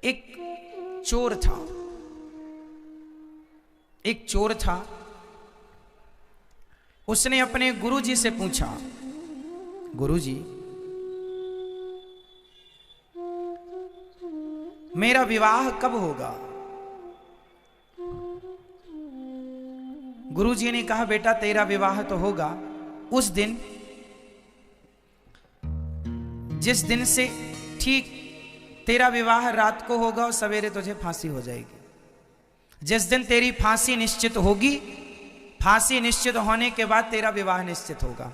एक चोर था, एक चोर था। उसने अपने गुरुजी से पूछा, गुरुजी मेरा विवाह कब होगा? गुरुजी ने कहा, बेटा तेरा विवाह तो होगा उस दिन जिस दिन से ठीक तेरा विवाह रात को होगा और सवेरे तुझे फांसी हो जाएगी। जिस दिन तेरी फांसी निश्चित होगी, फांसी निश्चित होने के बाद तेरा विवाह निश्चित होगा।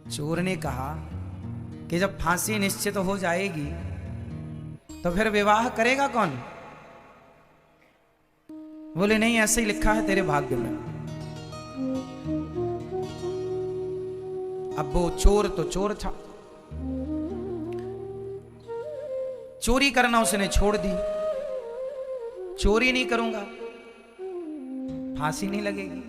चोर ने कहा कि जब फांसी निश्चित हो जाएगी तो फिर विवाह करेगा कौन? बोले नहीं, ऐसे ही लिखा है तेरे भाग्य में। अब वो चोर तो चोर था, चोरी करना उसने छोड़ दी। चोरी नहीं करूंगा, फांसी नहीं लगेगी।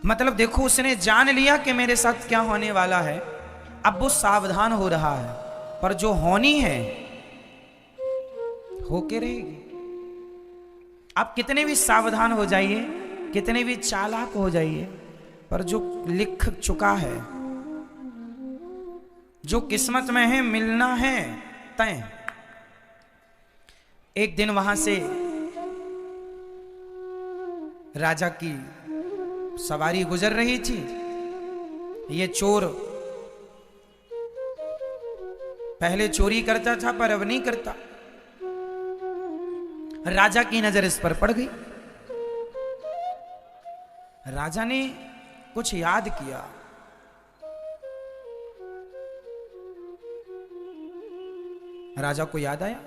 मतलब देखो, उसने जान लिया कि मेरे साथ क्या होने वाला है। अब वो सावधान हो रहा है, पर जो होनी है होके रहेगी। आप कितने भी सावधान हो जाइए, कितने भी चालाक हो जाइए, पर जो लिख चुका है, जो किस्मत में है, मिलना है तय। एक दिन वहां से राजा की सवारी गुजर रही थी। ये चोर पहले चोरी करता था पर अब नहीं करता। राजा की नजर इस पर पड़ गई। राजा ने कुछ याद किया। राजा को याद आया,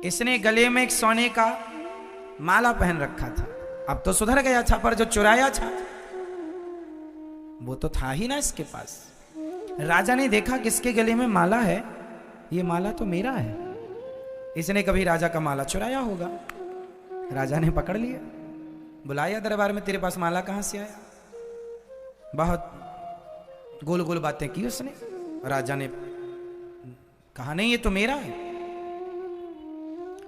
इसने गले में एक सोने का माला पहन रखा था। अब तो सुधर गया था, पर जो चुराया था वो तो था ही ना इसके पास। राजा ने देखा किसके गले में माला है, ये माला तो मेरा है। इसने कभी राजा का माला चुराया होगा। राजा ने पकड़ लिया, बुलाया दरबार में, तेरे पास माला कहां से आया? बहुत गोल गोल बातें की उसने। राजा ने कहा नहीं, ये तो मेरा है।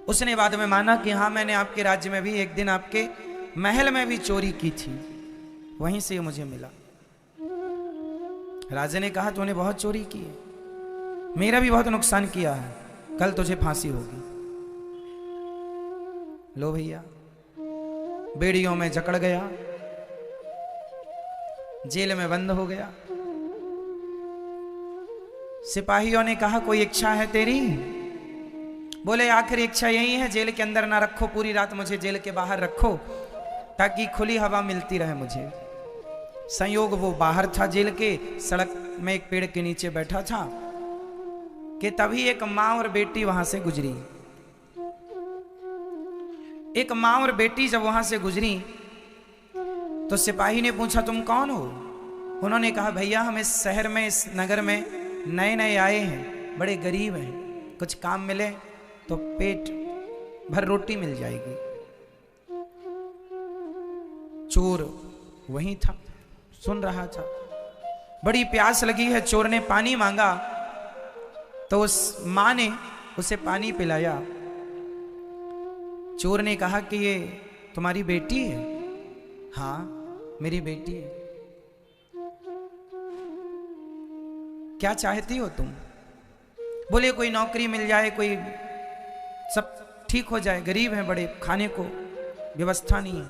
उसने बाद में माना कि हाँ, मैंने आपके राज्य में भी एक दिन आपके महल में भी चोरी की थी, वहीं से ये मुझे मिला। राजा ने कहा तूने बहुत चोरी की है, मेरा भी बहुत नुकसान किया है, कल तुझे फांसी होगी। लो भैया, बेड़ियों में जकड़ गया, जेल में बंद हो गया। सिपाहियों ने कहा कोई इच्छा है तेरी? बोले आखिरी इच्छा यही है, जेल के अंदर ना रखो, पूरी रात मुझे जेल के बाहर रखो ताकि खुली हवा मिलती रहे मुझे। संयोग वो बाहर था जेल के, सड़क में एक पेड़ के नीचे बैठा था कि तभी एक माँ और बेटी वहां से गुजरी। एक माँ और बेटी जब वहां से गुजरी तो सिपाही ने पूछा तुम कौन हो? उन्होंने कहा भैया हम इस शहर में, इस नगर में नए नए आए हैं, बड़े गरीब हैं, कुछ काम मिले तो पेट भर रोटी मिल जाएगी। चोर वहीं था, सुन रहा था। बड़ी प्यास लगी है, चोर ने पानी मांगा तो उस मां ने उसे पानी पिलाया। चोर ने कहा कि ये तुम्हारी बेटी है? हाँ मेरी बेटी है। क्या चाहती हो तुम? बोले कोई नौकरी मिल जाए, कोई सब ठीक हो जाए, गरीब हैं बड़े, खाने को व्यवस्था नहीं है।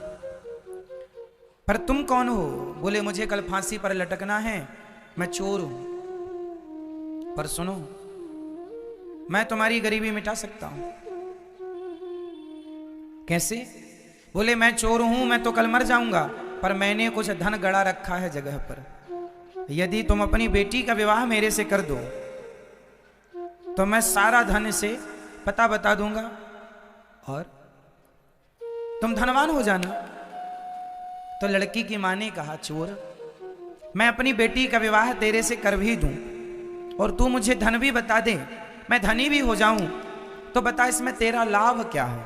पर तुम कौन हो? बोले मुझे कल फांसी पर लटकना है, मैं चोर हूं, पर सुनो मैं तुम्हारी गरीबी मिटा सकता हूं। कैसे? बोले मैं चोर हूं, मैं तो कल मर जाऊंगा, पर मैंने कुछ धन गड़ा रखा है जगह पर। यदि तुम अपनी बेटी का विवाह मेरे से कर दो तो मैं सारा धन से पता बता दूंगा और तुम धनवान हो जाना। तो लड़की की मां ने कहा चोर, मैं अपनी बेटी का विवाह तेरे से कर भी दूं और तू मुझे धन भी बता दे, मैं धनी भी हो जाऊं, तो बता इसमें तेरा लाभ क्या है?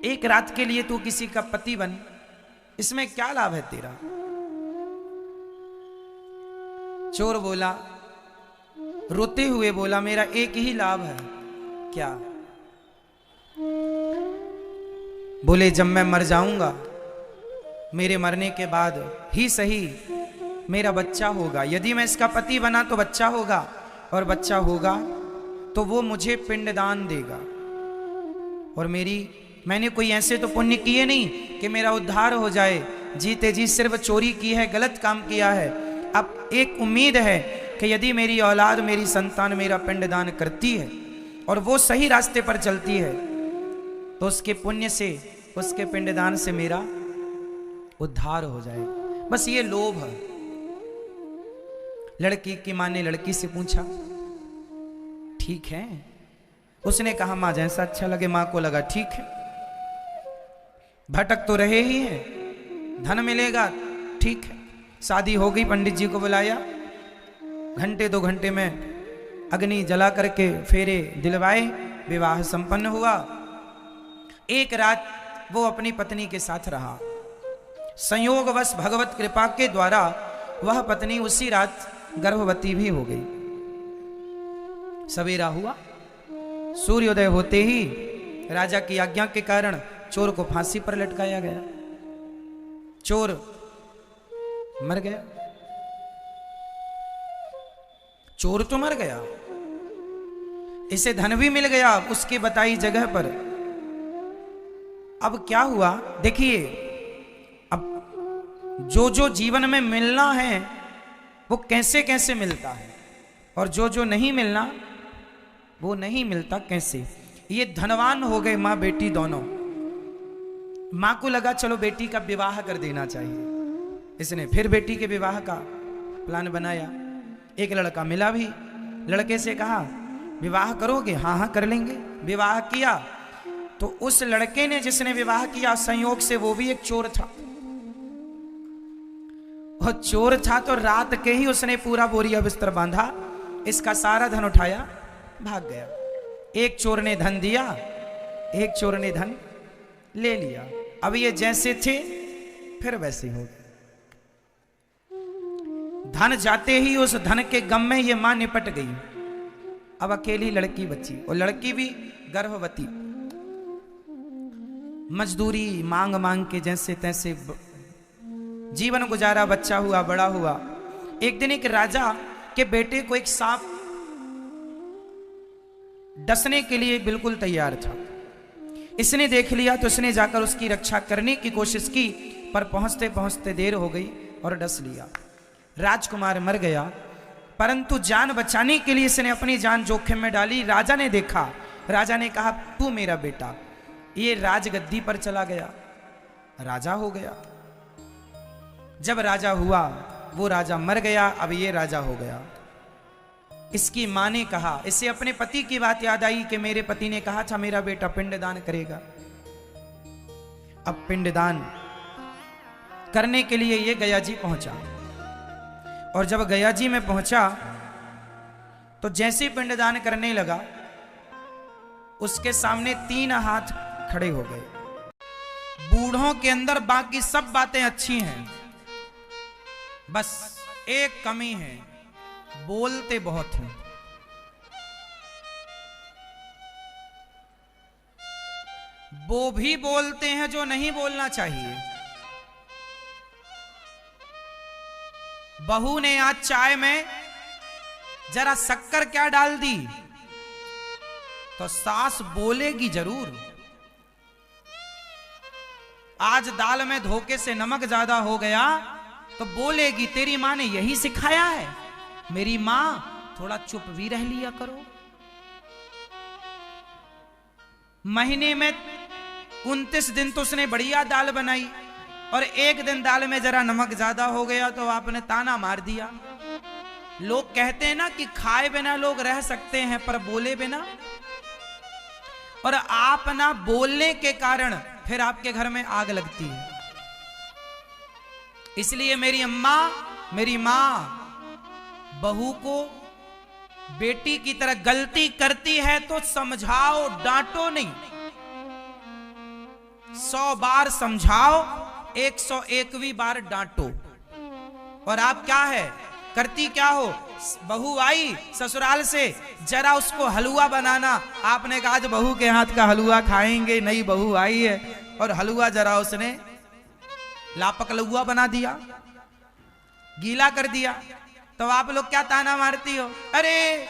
एक रात के लिए तू किसी का पति बन, इसमें क्या लाभ है तेरा? चोर बोला, रोते हुए बोला, मेरा एक ही लाभ है। क्या? बोले, जब मैं मर जाऊंगा, मेरे मरने के बाद ही सही मेरा बच्चा होगा। यदि मैं इसका पति बना तो बच्चा होगा, और बच्चा होगा तो वो मुझे पिंडदान देगा। और मैंने कोई ऐसे तो पुण्य किए नहीं कि मेरा उद्धार हो जाए। जीते जी सिर्फ चोरी की है, गलत काम किया है। अब एक उम्मीद है कि यदि मेरी औलाद, मेरी संतान मेरा पिंडदान करती है और वो सही रास्ते पर चलती है, तो उसके पुण्य से, उसके पिंडदान से मेरा उद्धार हो जाए। बस ये लोभ है। लड़की की मां ने लड़की से पूछा, ठीक है? उसने कहा, मां जैसा अच्छा लगे। मां को लगा ठीक है, भटक तो रहे ही हैं, धन मिलेगा, ठीक है। शादी हो गई, पंडित जी को बुलाया, घंटे 2 घंटे में अग्नि जला करके फेरे दिलवाए, विवाह संपन्न हुआ। एक रात वो अपनी पत्नी के साथ रहा। संयोगवश भगवत कृपा के द्वारा वह पत्नी उसी रात गर्भवती भी हो गई। सवेरा हुआ, सूर्योदय होते ही राजा की आज्ञा के कारण चोर को फांसी पर लटकाया गया। चोर मर गया। चोर तो मर गया, इसे धन भी मिल गया उसके बताई जगह पर। अब क्या हुआ देखिए, अब जो जो जीवन में मिलना है वो कैसे कैसे मिलता है, और जो जो नहीं मिलना वो नहीं मिलता कैसे। ये धनवान हो गए मां बेटी दोनों। मां को लगा चलो बेटी का विवाह कर देना चाहिए। इसने फिर बेटी के विवाह का प्लान बनाया। एक लड़का मिला भी, लड़के से कहा, विवाह करोगे? हाँ हाँ कर लेंगे। विवाह किया तो उस लड़के ने, जिसने विवाह किया, संयोग से वो भी एक चोर था। और चोर था तो रात के ही उसने पूरा बोरिया बिस्तर बांधा, इसका सारा धन उठाया, भाग गया। एक चोर ने धन दिया, एक चोर ने धन ले लिया। अब ये जैसे थे फिर वैसे हो गए। धन जाते ही उस धन के गम में ये मां निपट गई। अब अकेली लड़की बची, और लड़की भी गर्भवती। मजदूरी मांग मांग के जैसे तैसे जीवन गुजारा, बच्चा हुआ, बड़ा हुआ। एक दिन एक राजा के बेटे को एक सांप डसने के लिए बिल्कुल तैयार था। इसने देख लिया तो इसने जाकर उसकी रक्षा करने की कोशिश की, पर पहुंचते पहुंचते देर हो गई और डस लिया। राजकुमार मर गया, परंतु जान बचाने के लिए इसने अपनी जान जोखिम में डाली। राजा ने देखा, राजा ने कहा, तू मेरा बेटा। ये राजगद्दी पर चला गया, राजा हो गया। जब राजा हुआ, वो राजा मर गया, अब ये राजा हो गया। इसकी मां ने कहा, इसे अपने पति की बात याद आई कि मेरे पति ने कहा था मेरा बेटा पिंडदान करेगा। अब पिंडदान करने के लिए ये गया जी पहुंचा, और जब गया जी में पहुंचा तो जैसे ही पिंडदान करने लगा, उसके सामने 3 हाथ खड़े हो गए। बूढ़ों के अंदर बाकी सब बातें अच्छी हैं, बस एक कमी है, बोलते बहुत हैं। वो भी बोलते हैं जो नहीं बोलना चाहिए। बहू ने आज चाय में जरा शक्कर क्या डाल दी तो सास बोलेगी जरूर। आज दाल में धोखे से नमक ज्यादा हो गया तो बोलेगी, तेरी मां ने यही सिखाया है, मेरी मां थोड़ा चुप भी रह लिया करो। महीने में 29 दिन तो उसने बढ़िया दाल बनाई, और एक दिन दाल में जरा नमक ज्यादा हो गया तो आपने ताना मार दिया। लोग कहते हैं ना कि खाए बिना लोग रह सकते हैं, पर बोले बिना। और आप ना बोलने के कारण फिर आपके घर में आग लगती है। इसलिए मेरी अम्मा, मेरी मां बहू को बेटी की तरह गलती करती है तो समझाओ, डांटो नहीं। 100 बार समझाओ, 101वीं बार डांटो। और आप क्या है, करती क्या हो, बहू आई ससुराल से, जरा उसको हलवा बनाना। आपने कहा आज बहू के हाथ का हलवा खाएंगे, नई बहू आई है, और हलवा जरा उसने लापक लुआ बना दिया, गीला कर दिया। तो आप लोग क्या ताना मारती हो, अरे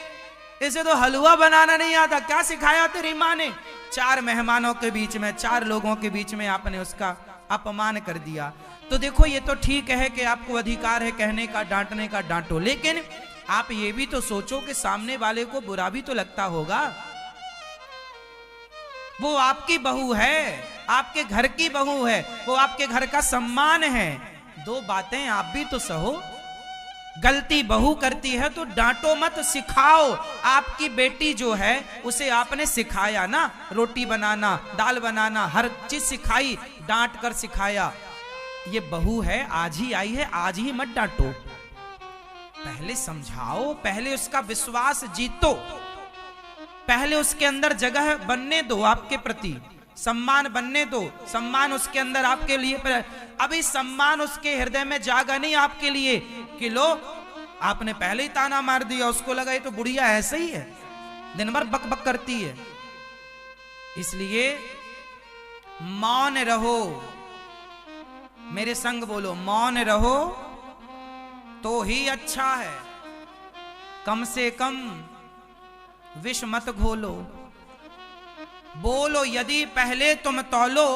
इसे तो हलवा बनाना नहीं आता, क्या सिखाया तेरी माँ ने। 4 मेहमानों के बीच में, 4 लोगों के बीच में आपने उसका अपमान कर दिया। तो देखो ये तो ठीक है कि आपको अधिकार है कहने का, डांटने का, डांटो, लेकिन आप ये भी तो सोचो कि सामने वाले को बुरा भी तो लगता होगा। वो आपकी बहू है, आपके घर की बहू है, वो आपके घर का सम्मान है। 2 बातें आप भी तो सहो। गलती बहू करती है तो डांटो मत, सिखाओ। आपकी बेटी जो है उसे आपने सिखाया ना, रोटी बनाना, दाल बनाना, हर चीज सिखाई, डांट कर सिखाया। ये बहू है, आज ही आई है, आज ही मत डांटो, पहले समझाओ, पहले उसका विश्वास जीतो, पहले उसके अंदर जगह बनने दो, आपके प्रति सम्मान बनने दो, सम्मान उसके अंदर आपके लिए। अभी सम्मान उसके हृदय में जागा नहीं आपके लिए कि लो आपने पहले ही ताना मार दिया, उसको लगा ये तो बुढ़िया ऐसे ही है, दिन भर बक बक करती है। इसलिए मौन रहो, मेरे संग बोलो, मौन रहो तो ही अच्छा है। कम से कम विष मत घोलो, बोलो। यदि पहले तुम तौलो,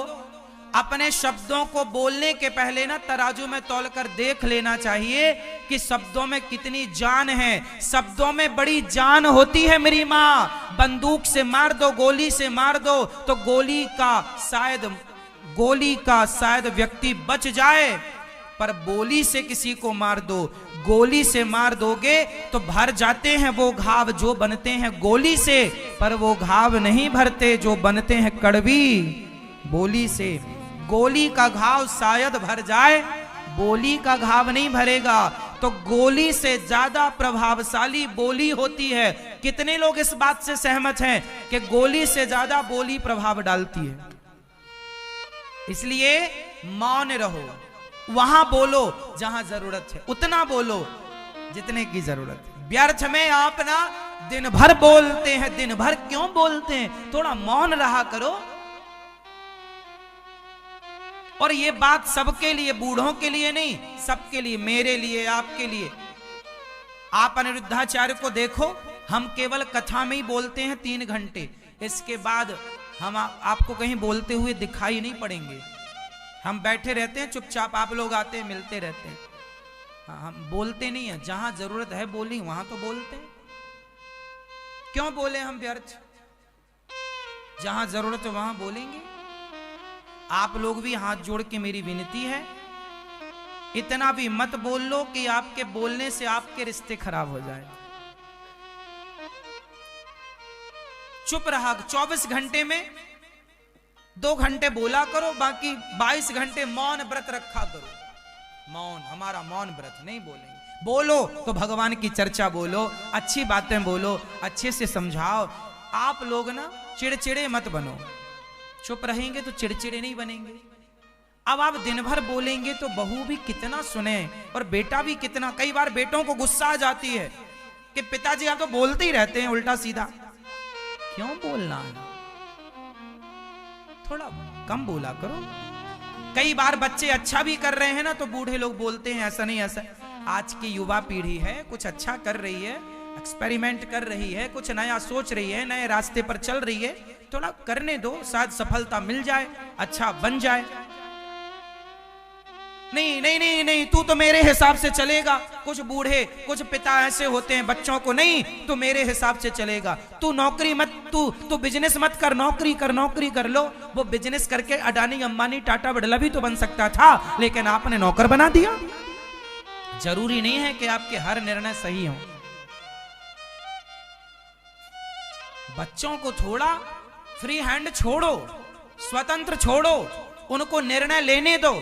अपने शब्दों को बोलने के पहले ना तराजू में तौल कर देख लेना चाहिए कि शब्दों में कितनी जान है। शब्दों में बड़ी जान होती है मेरी माँ। बंदूक से मार दो, गोली से मार दो तो गोली का शायद व्यक्ति बच जाए, पर बोली से किसी को मार दो, गोली से मार दोगे तो भर जाते हैं वो घाव जो बनते हैं गोली से, पर वो घाव नहीं भरते जो बनते हैं कड़वी बोली से। गोली का घाव शायद भर जाए, बोली का घाव नहीं भरेगा। तो गोली से ज्यादा प्रभावशाली बोली होती है। कितने लोग इस बात से सहमत हैं कि गोली से ज्यादा बोली प्रभाव डालती है। इसलिए मौन रहो, वहां बोलो जहां जरूरत है, उतना बोलो जितने की जरूरत है। व्यर्थ में आप ना दिन भर बोलते हैं, दिन भर क्यों बोलते हैं, थोड़ा मौन रहा करो। और ये बात सबके लिए, बूढ़ों के लिए नहीं, सबके लिए, मेरे लिए, आपके लिए। आप अनिरुद्धाचार्य को देखो, हम केवल कथा में ही बोलते हैं 3 घंटे, इसके बाद हम आपको कहीं बोलते हुए दिखाई नहीं पड़ेंगे। हम बैठे रहते हैं चुपचाप, आप लोग आते हैं, मिलते रहते हैं, हम बोलते नहीं है। जहां जरूरत है बोली वहां तो बोलते हैं, क्यों बोले हम व्यर्थ। जहां जरूरत है वहां बोलेंगे। आप लोग भी हाथ जोड़ के मेरी विनती है, इतना भी मत बोल लो कि आपके बोलने से आपके रिश्ते खराब हो जाए। चुप रहा, 24 घंटे में 2 घंटे बोला करो, बाकी 22 घंटे मौन व्रत रखा करो। मौन, हमारा मौन व्रत, नहीं बोलेंगे। बोलो तो भगवान की चर्चा बोलो, अच्छी बातें बोलो, अच्छे से समझाओ। आप लोग ना चिड़चिड़े मत बनो, चुप रहेंगे तो चिड़चिड़े नहीं बनेंगे। अब आप दिन भर बोलेंगे तो बहू भी कितना सुने और बेटा भी कितना। कई बार बेटों को गुस्सा आ जाती है कि पिताजी आप तो बोलते ही रहते हैं उल्टा सीधा। क्यों बोलना है, थोड़ा कम बोला करो। कई बार बच्चे अच्छा भी कर रहे हैं ना तो बूढ़े लोग बोलते हैं ऐसा नहीं ऐसा। आज की युवा पीढ़ी है, कुछ अच्छा कर रही है, एक्सपेरिमेंट कर रही है, कुछ नया सोच रही है, नए रास्ते पर चल रही है, थोड़ा करने दो, शायद सफलता मिल जाए, अच्छा बन जाए। नहीं नहीं नहीं नहीं, तू तो मेरे हिसाब से चलेगा। कुछ बूढ़े, कुछ पिता ऐसे होते हैं बच्चों को, नहीं तू मेरे हिसाब से चलेगा, तू नौकरी मत, तू बिजनेस मत कर, नौकरी कर, नौकरी कर लो। वो बिजनेस करके अडानी, अंबानी, टाटा, बिड़ला भी तो बन सकता था, लेकिन आपने नौकर बना दिया। जरूरी नहीं है कि आपके हर निर्णय सही हो। बच्चों को थोड़ा फ्री हैंड छोड़ो, स्वतंत्र छोड़ो, उनको निर्णय लेने दो,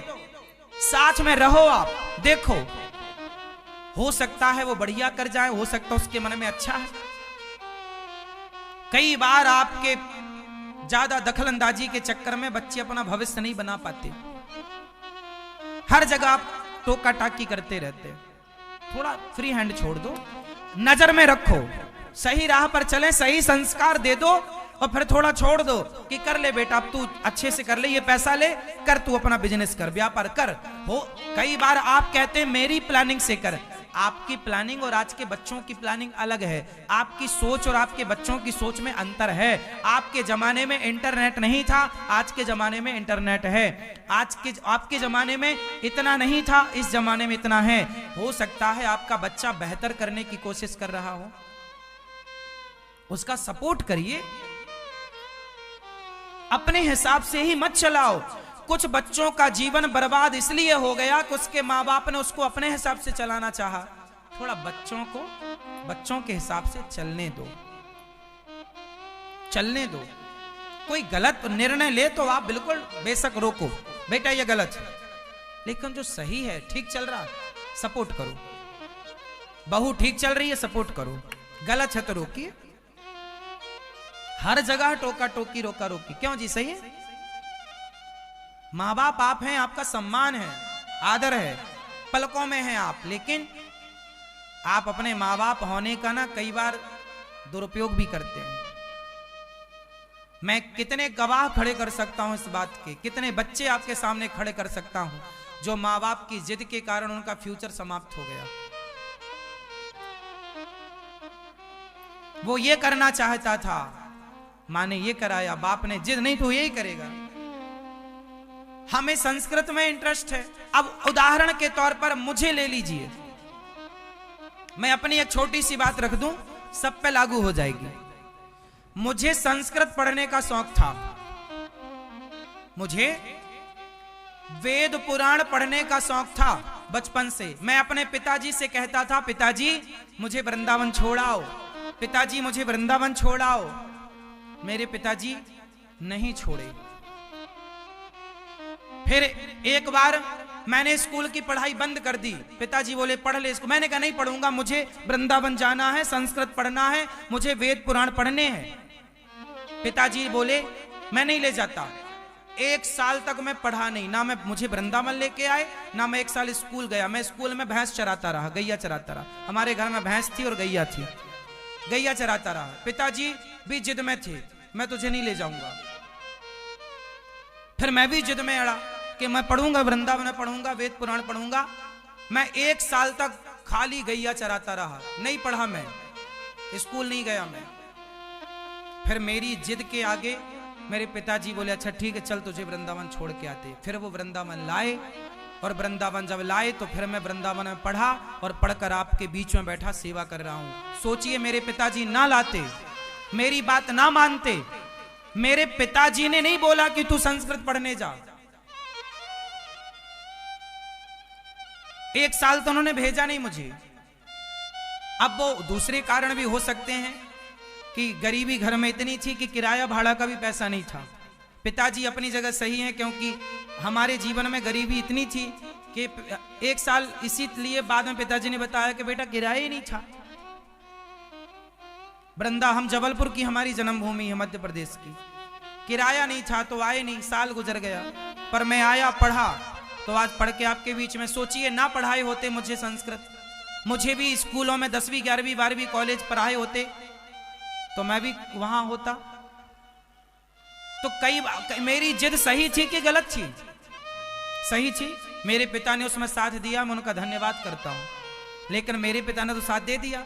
साथ में रहो। आप देखो, हो सकता है वो बढ़िया कर जाए, हो सकता है उसके मन में अच्छा है। कई बार आपके ज्यादा दखलंदाजी के चक्कर में बच्चे अपना भविष्य नहीं बना पाते, हर जगह आप टोका टाकी करते रहते। थोड़ा फ्री हैंड छोड़ दो, नजर में रखो, सही राह पर चले, सही संस्कार दे दो और फिर थोड़ा छोड़ दो कि कर ले बेटा, अब तू अच्छे से कर ले, ये पैसा ले कर, तू अपना बिजनेस कर, व्यापार कर। हो कई बार आप कहते हैं मेरी प्लानिंग से कर, आपकी प्लानिंग और आज के बच्चों की प्लानिंग अलग है, आपकी सोच और आपके बच्चों की सोच में अंतर है। आपके जमाने में इंटरनेट नहीं था, आज के जमाने में इंटरनेट है। आपके जमाने में इतना नहीं था, इस जमाने में इतना है। हो सकता है आपका बच्चा बेहतर करने की कोशिश कर रहा हो, उसका सपोर्ट करिए, अपने हिसाब से ही मत चलाओ। कुछ बच्चों का जीवन बर्बाद इसलिए हो गया कि उसके माँ बाप ने उसको अपने हिसाब से चलाना चाहा। थोड़ा बच्चों को बच्चों के हिसाब से चलने दो, चलने दो। कोई गलत निर्णय ले तो आप बिल्कुल बेशक रोको, बेटा ये गलत है, लेकिन जो सही है, ठीक चल रहा, सपोर्ट करो। बहू ठीक चल रही है, सपोर्ट करो, गलत है तो रोकिए। हर जगह टोका टोकी, रोका रोकी क्यों जी? सही है, माँ बाप आप हैं, आपका सम्मान है, आदर है, पलकों में हैं आप, लेकिन आप अपने माँ बाप होने का ना कई बार दुरुपयोग भी करते हैं। मैं कितने गवाह खड़े कर सकता हूं इस बात के, कितने बच्चे आपके सामने खड़े कर सकता हूं जो माँ बाप की जिद के कारण उनका फ्यूचर समाप्त हो गया। वो ये करना चाहता था, माँ ने ये कराया, बाप ने जिद, नहीं तो यही करेगा। हमें संस्कृत में इंटरेस्ट है। अब उदाहरण के तौर पर मुझे ले लीजिए, मैं अपनी एक छोटी सी बात रख दूं, सब पे लागू हो जाएगी। मुझे संस्कृत पढ़ने का शौक था, मुझे वेद पुराण पढ़ने का शौक था बचपन से। मैं अपने पिताजी से कहता था, पिताजी मुझे वृंदावन छोड़ाओ, पिताजी मुझे वृंदावन छोड़ाओ। मेरे पिताजी नहीं छोड़े। फिर एक बार मैंने स्कूल की पढ़ाई बंद कर दी, पिताजी बोले पढ़ ले इसको। मैंने कहा नहीं पढ़ूंगा, मुझे वृंदावन जाना है, संस्कृत पढ़ना है, मुझे वेद पुराण पढ़ने हैं। पिताजी बोले मैं नहीं ले जाता। एक साल तक मैं पढ़ा नहीं, ना मैं मुझे वृंदावन लेके आए, ना मैं एक साल स्कूल गया। मैं स्कूल में भैंस चराता रहा, गैया चराता रहा। हमारे घर में भैंस थी और गैया थी, गैया चराता रहा। पिताजी भी जिद में थे, मैं तुझे नहीं ले जाऊंगा। फिर मैं भी जिद में अड़ा कि मैं पढ़ूंगा, वृंदावन में पढ़ूंगा, वेद पुराण पढ़ूंगा। मैं एक साल तक खाली गैया चराता रहा, नहीं पढ़ा, मैं स्कूल नहीं गया मैं। फिर मेरी जिद के आगे मेरे पिताजी बोले अच्छा ठीक है चल तुझे वृंदावन छोड़ के आते। फिर वो वृंदावन लाए, और वृंदावन जब लाए तो फिर मैं वृंदावन में पढ़ा, और पढ़कर आपके बीच में बैठा सेवा कर रहा हूं। सोचिए मेरे पिताजी ना लाते, मेरी बात ना मानते, मेरे पिताजी ने नहीं बोला कि तू संस्कृत पढ़ने जा। एक साल तो उन्होंने भेजा नहीं मुझे। अब वो दूसरे कारण भी हो सकते हैं कि गरीबी घर में इतनी थी कि किराया भाड़ा का भी पैसा नहीं था। पिताजी अपनी जगह सही है, क्योंकि हमारे जीवन में गरीबी इतनी थी कि एक साल इसीलिए बाद में पिताजी ने बताया कि बेटा किराया ही नहीं था। वृंदा, हम जबलपुर की हमारी जन्मभूमि है, मध्य प्रदेश की, किराया नहीं था तो आए नहीं, साल गुजर गया। पर मैं आया, पढ़ा, तो आज पढ़ के आपके बीच में। सोचिए ना पढ़ाए होते मुझे संस्कृत, मुझे भी स्कूलों में 10वीं 11वीं 12वीं कॉलेज पढ़ाए होते तो मैं भी वहां होता। तो कई मेरी जिद सही थी कि गलत थी? सही थी। मेरे पिता ने उसमें साथ दिया, मैं उनका धन्यवाद करता हूं। लेकिन मेरे पिता ने तो साथ दे दिया,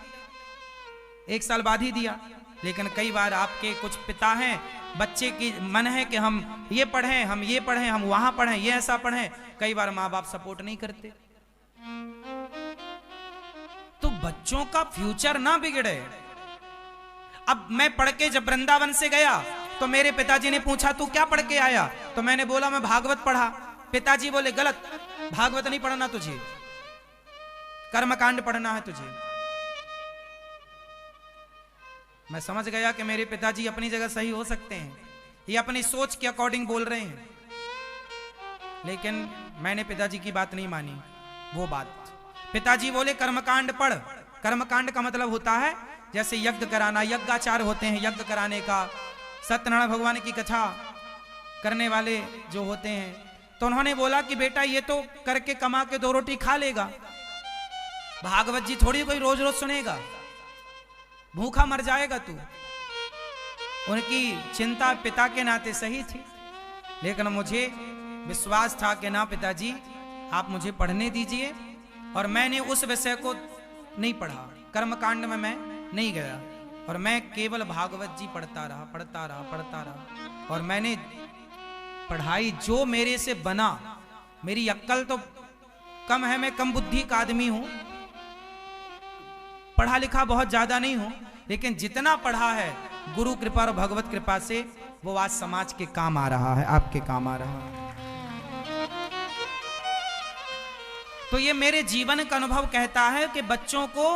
एक साल बाद ही दिया। लेकिन कई बार आपके कुछ पिता हैं, बच्चे की मन है कि हम ये पढ़ें, हम ये पढ़ें, हम वहां पढ़ें, ये ऐसा पढ़ें। कई बार माँ बाप सपोर्ट नहीं करते, तो बच्चों का फ्यूचर ना बिगड़े। अब मैं पढ़ के जब वृंदावन से गया तो मेरे पिताजी ने पूछा तू क्या पढ़ के आया? तो मैंने बोला मैं भागवत पढ़ा। पिताजी बोले गलत, भागवत नहीं पढ़ना तुझे, कर्मकांड पढ़ना है तुझे। मैं समझ गया कि मेरे पिताजी अपनी जगह सही हो सकते हैं, ये अपनी सोच के अकॉर्डिंग बोल रहे हैं। लेकिन मैंने पिताजी की बात नहीं मानी। वो बात पिताजी बोले कर्मकांड पढ़। कर्मकांड का मतलब होता है जैसे यज्ञ कराना, यज्ञाचार होते हैं यज्ञ कराने का, सत्यनारायण भगवान की कथा करने वाले जो होते हैं। तो उन्होंने बोला कि बेटा ये तो करके कमा के 2 रोटी खा लेगा। भागवत जी थोड़ी कोई रोज रोज सुनेगा, भूखा मर जाएगा तू। उनकी चिंता पिता के नाते सही थी, लेकिन मुझे विश्वास था कि ना पिताजी आप मुझे पढ़ने दीजिए, और मैंने उस विषय को नहीं पढ़ा, कर्मकांड में मैं नहीं गया, और मैं केवल भागवत जी पढ़ता रहा। और मैंने पढ़ाई जो मेरे से बना, मेरी अक्ल तो कम है, मैं कम बुद्धि का आदमी हूं, पढ़ा लिखा बहुत ज्यादा नहीं हूं, लेकिन जितना पढ़ा है गुरु कृपा और भगवत कृपा से वो आज समाज के काम आ रहा है, आपके काम आ रहा है। तो ये मेरे जीवन का अनुभव कहता है कि बच्चों को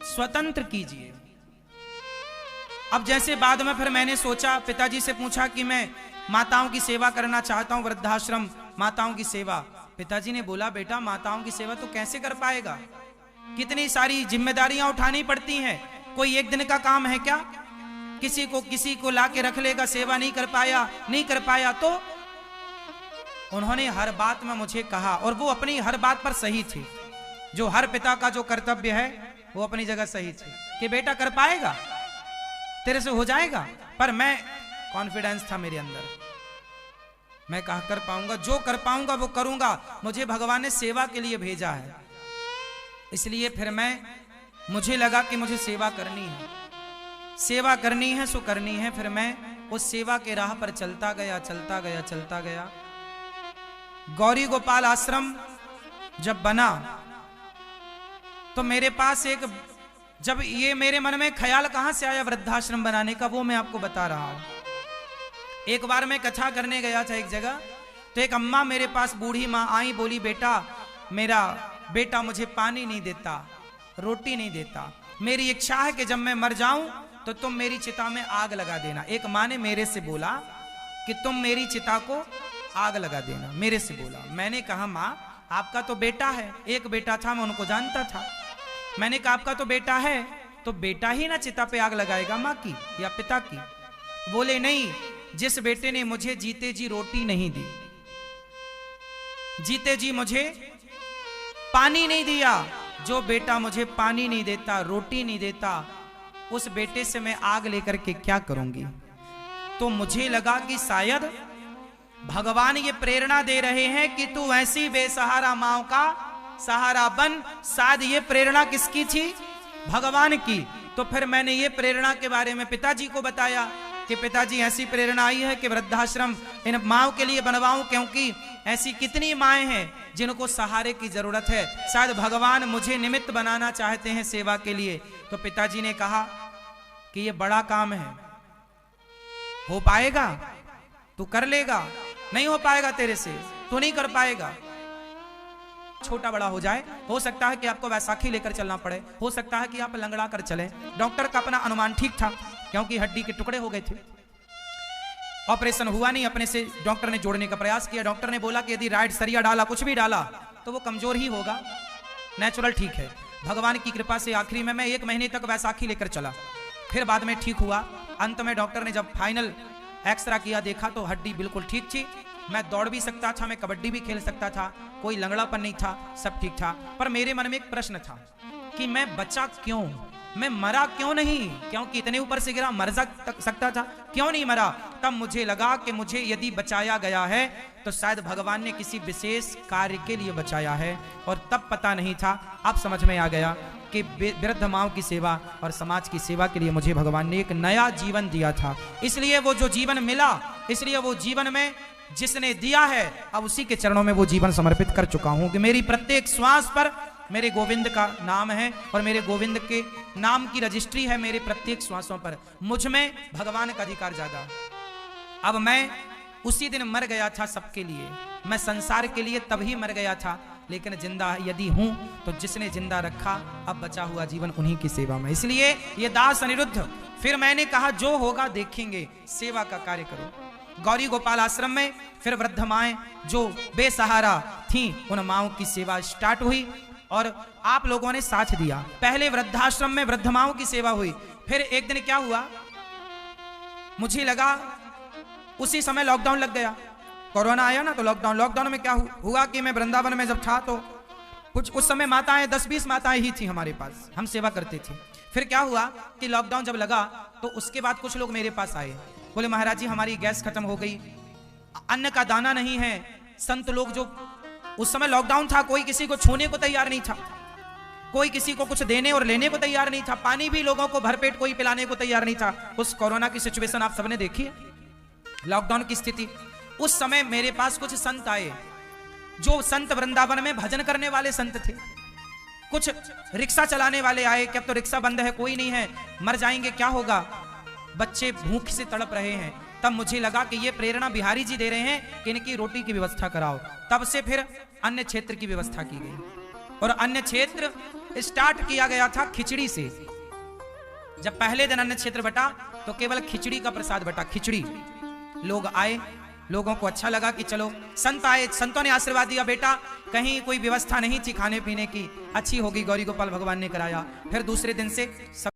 स्वतंत्र कीजिए। अब जैसे बाद में फिर मैंने सोचा, पिताजी से पूछा कि मैं माताओं की सेवा करना चाहता हूं, वृद्धाश्रम माताओं की सेवा। पिताजी ने बोला बेटा माताओं की सेवा तो कैसे कर पाएगा, कितनी सारी जिम्मेदारियां उठानी पड़ती हैं, कोई एक दिन का काम है क्या? किसी को लाके रख लेगा, सेवा नहीं कर पाया। तो उन्होंने हर बात में मुझे कहा, और वो अपनी हर बात पर सही थे, जो हर पिता का जो कर्तव्य है वो अपनी जगह सही थे, कि बेटा कर पाएगा, तेरे से हो जाएगा। पर मैं कॉन्फिडेंस था मेरे अंदर, मैं कहा कर पाऊंगा, जो कर पाऊंगा वो करूंगा, मुझे भगवान ने सेवा के लिए भेजा है। इसलिए फिर मुझे लगा कि मुझे सेवा करनी है सो करनी है। फिर मैं उस सेवा के राह पर चलता गया। गौरी गोपाल आश्रम जब बना तो मेरे पास जब ये मेरे मन में ख्याल कहां से आया वृद्धाश्रम बनाने का, वो मैं आपको बता रहा हूं। एक बार मैं कथा करने गया था एक जगह, तो एक अम्मा मेरे पास, बूढ़ी माँ आई, बोली बेटा मेरा बेटा मुझे पानी नहीं देता, रोटी नहीं देता, मेरी इच्छा है कि जब मैं मर जाऊं तो तुम मेरी चिता में आग लगा देना। एक माँ ने मेरे से बोला कि तुम मेरी चिता को आग लगा देना, मेरे से बोला। मैंने कहा माँ आपका तो बेटा है, एक बेटा था, मैं उनको जानता था। मैंने कहा आपका तो बेटा है, तो बेटा ही ना चिता पे आग लगाएगा, माँ की या पिता की? बोले नहीं, जिस बेटे ने मुझे जीते जी रोटी नहीं दी, जीते जी मुझे पानी नहीं दिया, जो बेटा मुझे पानी नहीं देता, रोटी नहीं देता, उस बेटे से मैं आग लेकर के क्या करूंगी? तो मुझे लगा कि शायद भगवान ये प्रेरणा दे रहे हैं कि तू ऐसी बेसहारा मां का सहारा बन। शायद ये प्रेरणा किसकी थी? भगवान की। तो फिर मैंने ये प्रेरणा के बारे में पिताजी को बताया कि पिताजी ऐसी प्रेरणा आई है कि वृद्धाश्रम इन माओ के लिए बनवाऊं, क्योंकि ऐसी कितनी माएं हैं जिनको सहारे की जरूरत है, शायद भगवान मुझे निमित्त बनाना चाहते हैं सेवा के लिए। तो पिताजी ने कहा कि ये बड़ा काम है, हो पाएगा? तू कर लेगा? नहीं हो पाएगा तेरे से, तू नहीं कर पाएगा। छोटा बड़ा हो जाए, हो सकता है कि आपको वैसाखी लेकर चलना पड़े, हो सकता है कि आप लंगड़ा कर चले। डॉक्टर का अपना अनुमान ठीक था, क्योंकि हड्डी के टुकड़े हो गए थे, ऑपरेशन हुआ नहीं, अपने से डॉक्टर ने जोड़ने का प्रयास किया। डॉक्टर ने बोला कि यदि राइट सरिया डाला, कुछ भी डाला, तो वो कमजोर ही होगा, नेचुरल ठीक है। भगवान की कृपा से आखिरी में मैं 1 महीने तक वैसाखी लेकर चला, फिर बाद में ठीक हुआ। अंत में डॉक्टर ने जब फाइनल एक्सरे किया, देखा तो हड्डी बिल्कुल ठीक थी। मैं दौड़ भी सकता था, मैं कबड्डी भी खेल सकता था, कोई लंगड़ापन नहीं था, सब ठीक था। पर मेरे मन में एक प्रश्न था कि मैं बचा क्यों, मैं मरा क्यों नहीं? क्योंकि इतने ऊपर से गिरा, मर सकता था, क्यों नहीं मरा? तब मुझे लगा कि मुझे यदि बचाया गया है तो शायद भगवान ने किसी विशेष कार्य के लिए बचाया है। और तब पता नहीं था, अब समझ में आ गया कि वृद्ध माओं की सेवा और समाज की सेवा के लिए मुझे भगवान ने एक नया जीवन दिया था। इसलिए वो जो जीवन मिला, इसलिए वो जीवन में जिसने दिया है, अब उसी के चरणों में वो जीवन समर्पित कर चुका हूं कि मेरी प्रत्येक श्वास पर मेरे गोविंद का नाम है और मेरे गोविंद के नाम की रजिस्ट्री है मेरे प्रत्येक श्वासों पर। मुझ में भगवान का अधिकार ज्यादा। अब मैं उसी दिन मर गया था सबके लिए, मैं संसार के लिए तभी मर गया था, लेकिन जिंदा यदि हूं तो जिसने जिंदा रखा, अब बचा हुआ जीवन उन्हीं की सेवा में। इसलिए ये दास अनिरुद्ध, फिर मैंने कहा जो होगा देखेंगे, सेवा का कार्य करो। गौरी गोपाल आश्रम में फिर वृद्ध माएं जो बेसहारा थीं, उन माओं की सेवा स्टार्ट हुई और आप लोगों ने साथ दिया। पहले वृद्धाश्रम में वृद्ध माओं की सेवा हुई, फिर एक दिन क्या हुआ, मुझे लगा उसी समय लॉकडाउन लग गया, कोरोना आया ना, तो लॉकडाउन में क्या हुआ कि मैं वृंदावन में जब था तो कुछ उस समय माताएं 10-20 माताएं ही थी हमारे पास, हम सेवा करते थे। फिर क्या हुआ कि लॉकडाउन जब लगा तो उसके बाद कुछ लोग मेरे पास आए, बोले महाराज जी हमारी गैस खत्म हो गई, अन्न का दाना नहीं है। संत लोग जो उस समय लॉकडाउन था, कोई किसी को छूने को तैयार नहीं था, कोई किसी को कुछ देने और लेने को तैयार नहीं था, पानी भी लोगों को भरपेट कोई पिलाने को तैयार नहीं था। उस कोरोना की सिचुएशन आप सबने देखी है, लॉकडाउन की स्थिति। उस समय मेरे पास कुछ संत आए, जो संत वृंदावन में भजन करने वाले संत थे। कुछ रिक्शा चलाने वाले आए कि अब तो रिक्शा बंद है, कोई नहीं है, मर जाएंगे, क्या होगा, बच्चे भूख से तड़प रहे हैं। तब मुझे लगा कि ये प्रेरणा बिहारी जी दे रहे हैं कि इनकी रोटी की व्यवस्था कराओ। तब से फिर अन्य क्षेत्र की व्यवस्था की गई और अन्य क्षेत्र स्टार्ट किया गया था खिचड़ी से। जब पहले दिन अन्य क्षेत्र बटा तो केवल खिचड़ी का प्रसाद बटा, खिचड़ी। लोग आए, लोगों को अच्छा लगा कि चलो संत आए, संतों ने आशीर्वाद दिया, बेटा कहीं कोई व्यवस्था नहीं थी खाने पीने की, अच्छी होगी, गौरी गोपाल भगवान ने कराया। फिर दूसरे दिन से सब